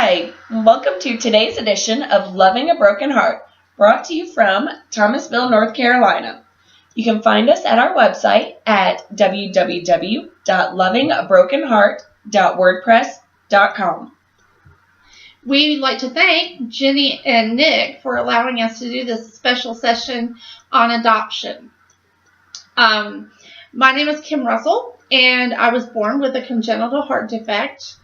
Hi, welcome to today's edition of Loving a Broken Heart, brought to you from Thomasville, North Carolina. You can find us at our website at www.lovingbrokenheart.wordpress.com. We'd like to thank Jenny and Nick for allowing us to do this special session on adoption. My name is Kim Russell, and I was born with a congenital heart defect,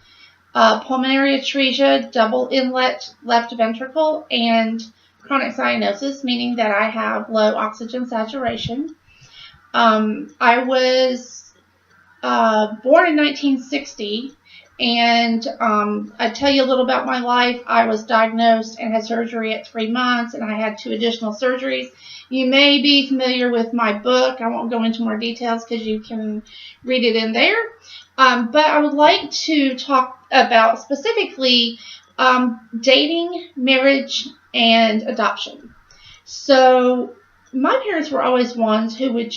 pulmonary atresia, double inlet left ventricle, and chronic cyanosis, meaning that I have low oxygen saturation. I was born in 1960, and I tell you a little about my life. I was diagnosed and had surgery at 3 months, and I had 2 additional surgeries. You may be familiar with my book. I won't go into more details because you can read it in there. But I would like to talk about specifically dating, marriage, and adoption. So my parents were always ones who would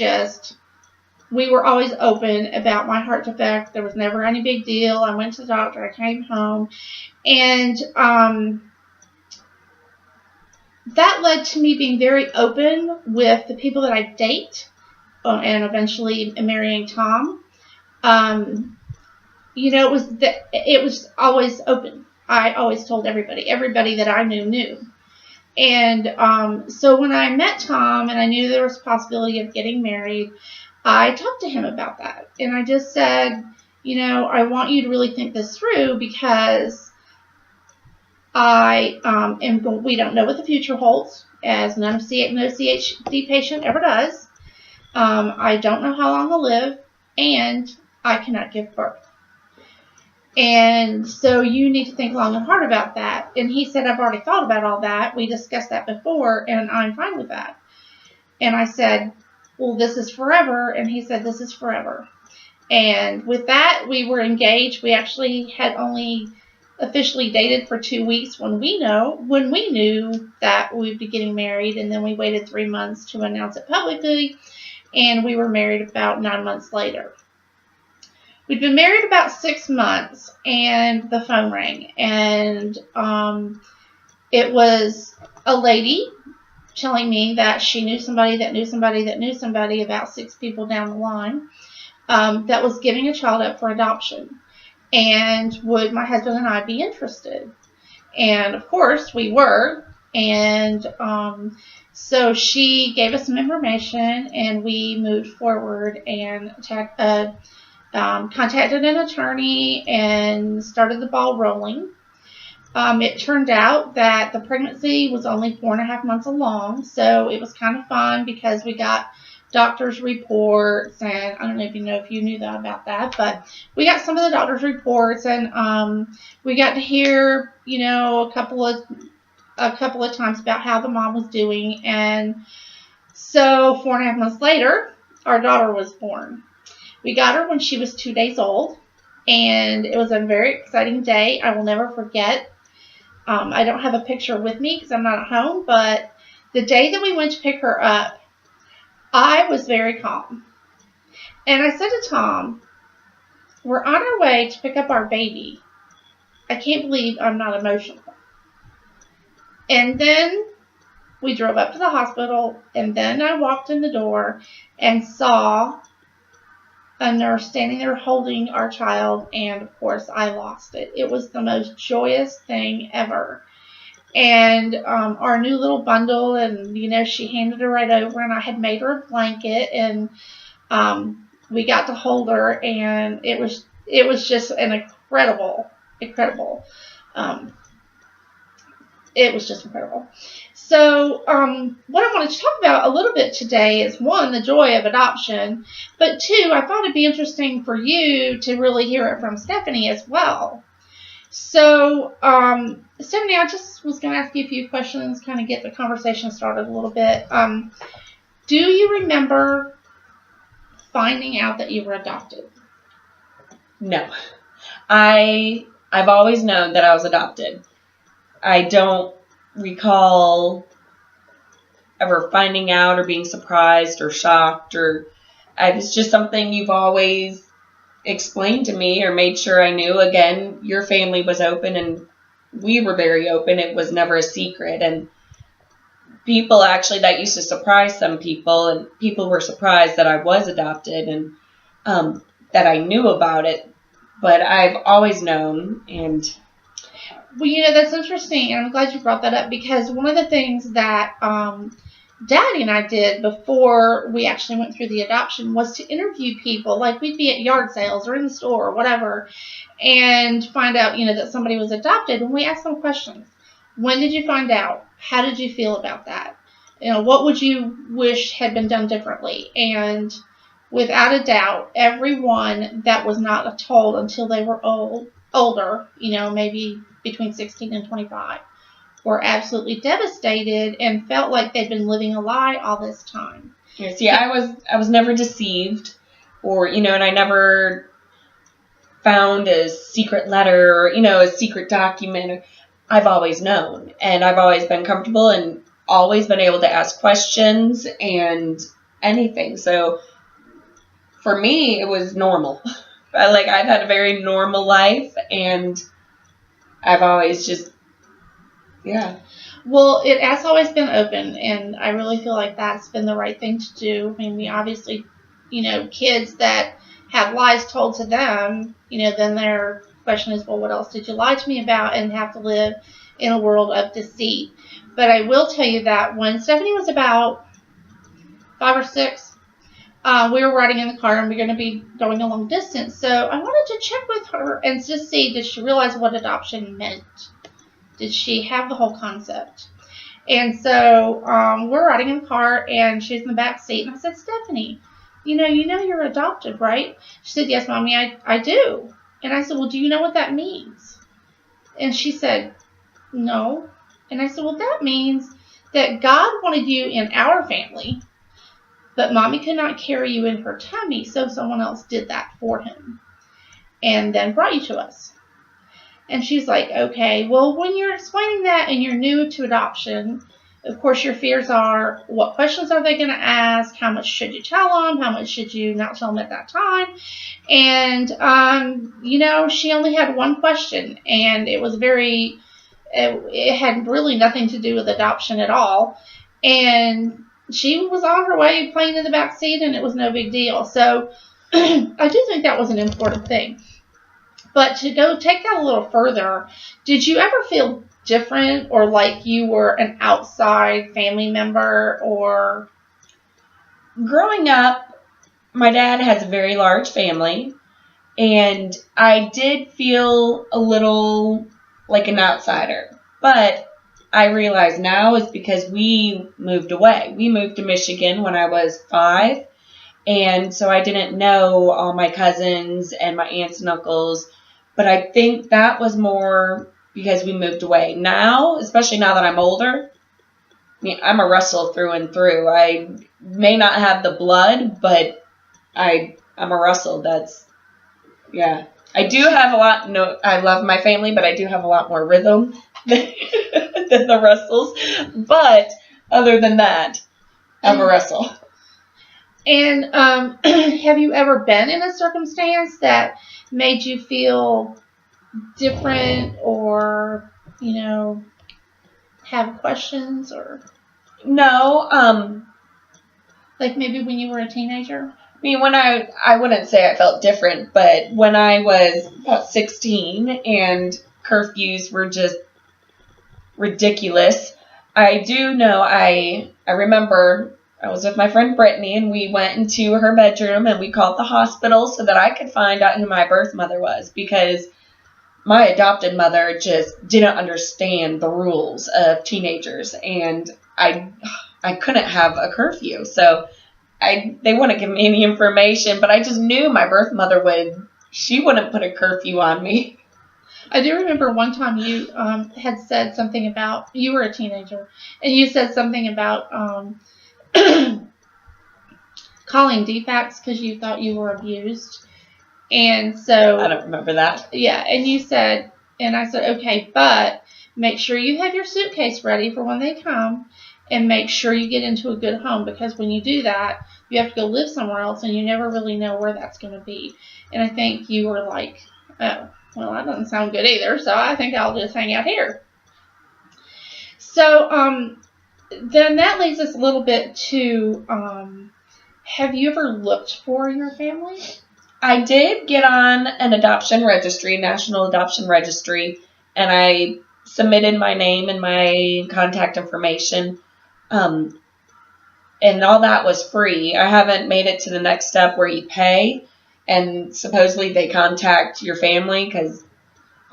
we were always open about my heart defect. There was never any big deal. I went to the doctor. I came home. And that led to me being very open with the people that I date and eventually marrying Tom. It was always open. I always told everybody that I knew. And so when I met Tom and I knew there was a possibility of getting married, I talked to him about that. And I just said, I want you to really think this through because we don't know what the future holds, as no CHD patient ever does. I don't know how long I'll live, and I cannot give birth. And so you need to think long and hard about that. And he said, I've already thought about all that. We discussed that before, and I'm fine with that. And I said, well, this is forever. And he said, this is forever. And with that, we were engaged. We actually had only officially dated for 2 weeks when we knew that we'd be getting married. And then we waited 3 months to announce it publicly. And we were married about 9 months later. We'd been married about 6 months, and the phone rang, and it was a lady telling me that she knew somebody that knew somebody that knew somebody, about 6 people down the line, that was giving a child up for adoption, and would my husband and I be interested? And of course we were, and so she gave us some information, and we moved forward and contacted an attorney and started the ball rolling. It turned out that the pregnancy was only 4.5 months along, so it was kind of fun because we got doctor's reports, and I don't know if you knew that about that, but we got some of the doctor's reports, and we got to hear, a couple of times about how the mom was doing, and so 4.5 months later, our daughter was born. We got her when she was 2 days old, and it was a very exciting day. I will never forget. I don't have a picture with me because I'm not at home, but the day that we went to pick her up, I was very calm. And I said to Tom, we're on our way to pick up our baby. I can't believe I'm not emotional. And then we drove up to the hospital, and then I walked in the door and saw a nurse standing there holding our child, and of course I lost it. It was the most joyous thing ever. And our new little bundle, and she handed her right over, and I had made her a blanket, and we got to hold her, and it was just an incredible. It was just incredible. So what I wanted to talk about a little bit today is, 1, the joy of adoption, but 2, I thought it'd be interesting for you to really hear it from Stephanie as well. So Stephanie, I just was going to ask you a few questions, kind of get the conversation started a little bit. Do you remember finding out that you were adopted? No. I've always known that I was adopted. I don't recall ever finding out or being surprised or shocked, or it's just something you've always explained to me or made sure I knew. Again, your family was open and we were very open. It was never a secret. And people actually, that used to surprise some people, and people were surprised that I was adopted and that I knew about it. But I've always known. And well, that's interesting, and I'm glad you brought that up, because one of the things that Daddy and I did before we actually went through the adoption was to interview people. Like, we'd be at yard sales or in the store or whatever, and find out, that somebody was adopted, and we asked them questions. When did you find out? How did you feel about that? What would you wish had been done differently? And without a doubt, everyone that was not told until they were older, maybe between 16 and 25, were absolutely devastated and felt like they'd been living a lie all this time. Yes, yeah, I was never deceived, or and I never found a secret letter or a secret document. I've always known, and I've always been comfortable and always been able to ask questions and anything. So for me, it was normal. I've had a very normal life, and I've always just, yeah. Well, it has always been open, and I really feel like that's been the right thing to do. I mean, we obviously, kids that have lies told to them, then their question is, well, what else did you lie to me about, and have to live in a world of deceit. But I will tell you that when Stephanie was about 5 or 6, we were riding in the car, and we were going to be going a long distance. So I wanted to check with her and just see, did she realize what adoption meant? Did she have the whole concept? And so we're riding in the car, and she's in the back seat. And I said, Stephanie, you know you're adopted, right? She said, yes, Mommy, I do. And I said, well, do you know what that means? And she said, no. And I said, well, that means that God wanted you in our family, but Mommy could not carry you in her tummy, so someone else did that for him and then brought you to us. And she's like, okay, well, when you're explaining that and you're new to adoption, of course, your fears are, what questions are they going to ask? How much should you tell them? How much should you not tell them at that time? And, she only had one question, and it was it had really nothing to do with adoption at all. And she was on her way playing in the back seat, and it was no big deal. So I do think that was an important thing. But to go take that a little further, did you ever feel different or like you were an outside family member? Or growing up, my dad has a very large family, and I did feel a little like an outsider. But I realize now it's because we moved away. We moved to Michigan when I was 5, and so I didn't know all my cousins and my aunts and uncles. But I think that was more because we moved away. Now, especially now that I'm older, I'm a Russell through and through. I may not have the blood, but I'm a Russell. That's, yeah. I do have a lot, I love my family, but I do have a lot more rhythm than the Russells. But other than that, I'm a Russell. And have you ever been in a circumstance that made you feel different or, have questions? Or no, like maybe when you were a teenager? I mean, when I wouldn't say I felt different, but when I was about 16 and curfews were just ridiculous, I do know, I remember I was with my friend Brittany, and we went into her bedroom and we called the hospital so that I could find out who my birth mother was, because my adopted mother just didn't understand the rules of teenagers, and I couldn't have a curfew. So they wouldn't give me any information, but I just knew my birth mother wouldn't put a curfew on me. I do remember one time you had said something about, you were a teenager, and you said something about calling DFACS because you thought you were abused. And so I don't remember that. Yeah, and you said, and I said, okay, but make sure you have your suitcase ready for when they come, and make sure you get into a good home, because when you do that, you have to go live somewhere else, and you never really know where that's going to be. And I think you were like, oh, Well, that doesn't sound good either, so I think I'll just hang out here. So, then that leads us a little bit to, have you ever looked for your family? I did get on an adoption registry, National Adoption Registry, and I submitted my name and my contact information. And all that was free. I haven't made it to the next step where you pay and supposedly they contact your family, because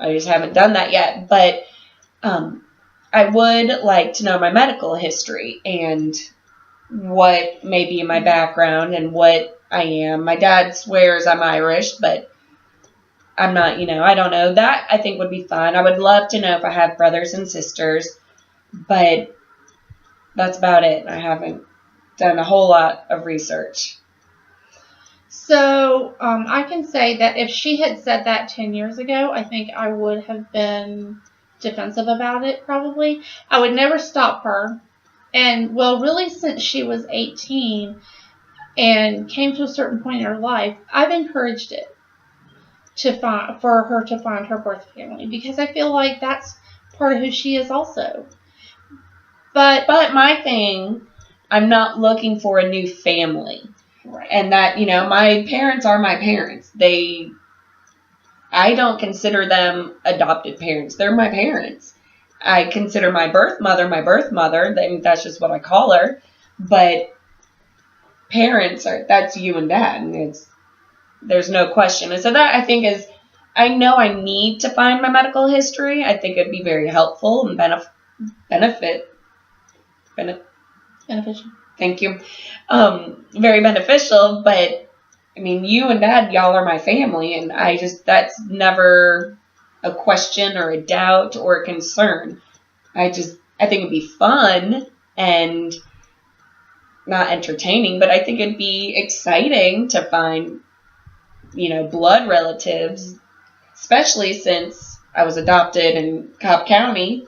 I just haven't done that yet. But I would like to know my medical history and what may be in my background and what I am. My dad swears I'm Irish, but I'm not, I don't know. That I think would be fun. I would love to know if I have brothers and sisters, but that's about it. I haven't done a whole lot of research. So, I can say that if she had said that 10 years ago, I think I would have been defensive about it, probably. I would never stop her. And, well, really, since she was 18 and came to a certain point in her life, I've encouraged it for her to find her birth family, because I feel like that's part of who she is also. But my thing, I'm not looking for a new family. Right. And that, my parents are my parents. I don't consider them adopted parents. They're my parents. I consider my birth mother. That's just what I call her. But parents that's you and dad. And there's no question. And so that I think is, I know I need to find my medical history. I think it'd be very helpful and beneficial. Thank you. Very beneficial, but I mean, you and dad, y'all are my family, and that's never a question or a doubt or a concern. I think it'd be fun and not entertaining, but I think it'd be exciting to find, blood relatives, especially since I was adopted in Cobb County.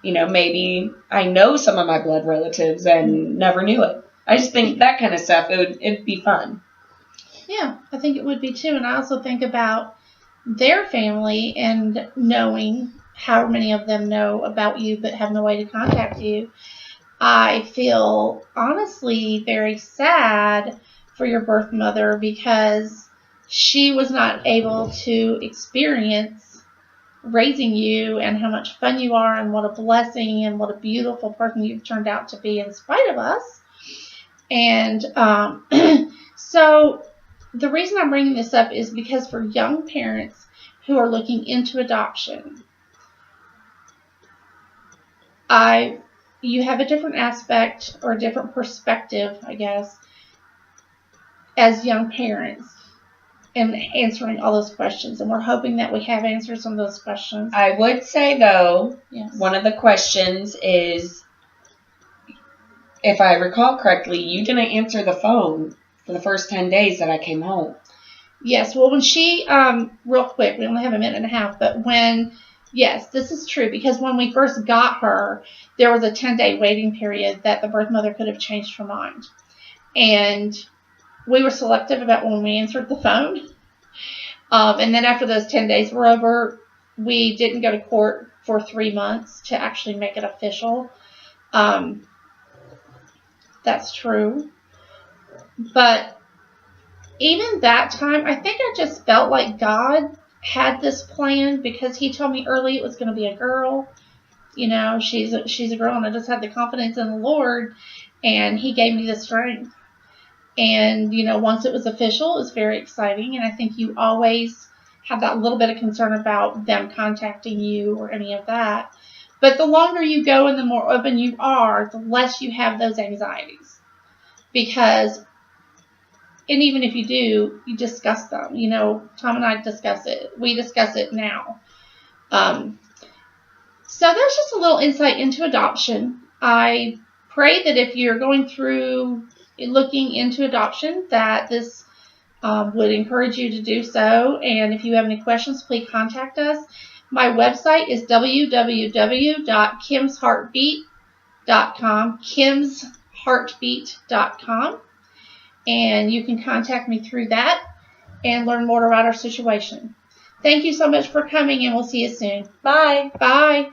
Maybe I know some of my blood relatives and never knew it. I just think that kind of stuff, it'd be fun. Yeah, I think it would be too. And I also think about their family and knowing how many of them know about you but have no way to contact you. I feel honestly very sad for your birth mother, because she was not able to experience raising you and how much fun you are and what a blessing and what a beautiful person you've turned out to be in spite of us. And so the reason I'm bringing this up is because for young parents who are looking into adoption, you have a different aspect or a different perspective, I guess, as young parents in answering all those questions. And we're hoping that we have answers on those questions. I would say, though, yes, one of the questions is, if I recall correctly, you didn't answer the phone for the first 10 days that I came home. Yes. Well, when she, real quick, we only have a minute and a half, but yes, this is true, because when we first got her, there was a 10-day waiting period that the birth mother could have changed her mind. And we were selective about when we answered the phone. And then after those 10 days were over, we didn't go to court for 3 months to actually make it official. That's true. But even that time, I think I just felt like God had this plan, because he told me early it was going to be a girl. She's a girl, and I just had the confidence in the Lord, and he gave me the strength. And, once it was official, it was very exciting. And I think you always have that little bit of concern about them contacting you or any of that. But the longer you go and the more open you are, the less you have those anxieties. And even if you do, you discuss them. Tom and I discuss it. We discuss it now. So that's just a little insight into adoption. I pray that if you're going through looking into adoption, that this would encourage you to do so. And if you have any questions, please contact us. My website is www.kimsheartbeat.com, kimsheartbeat.com. And you can contact me through that and learn more about our situation. Thank you so much for coming, and we'll see you soon. Bye. Bye.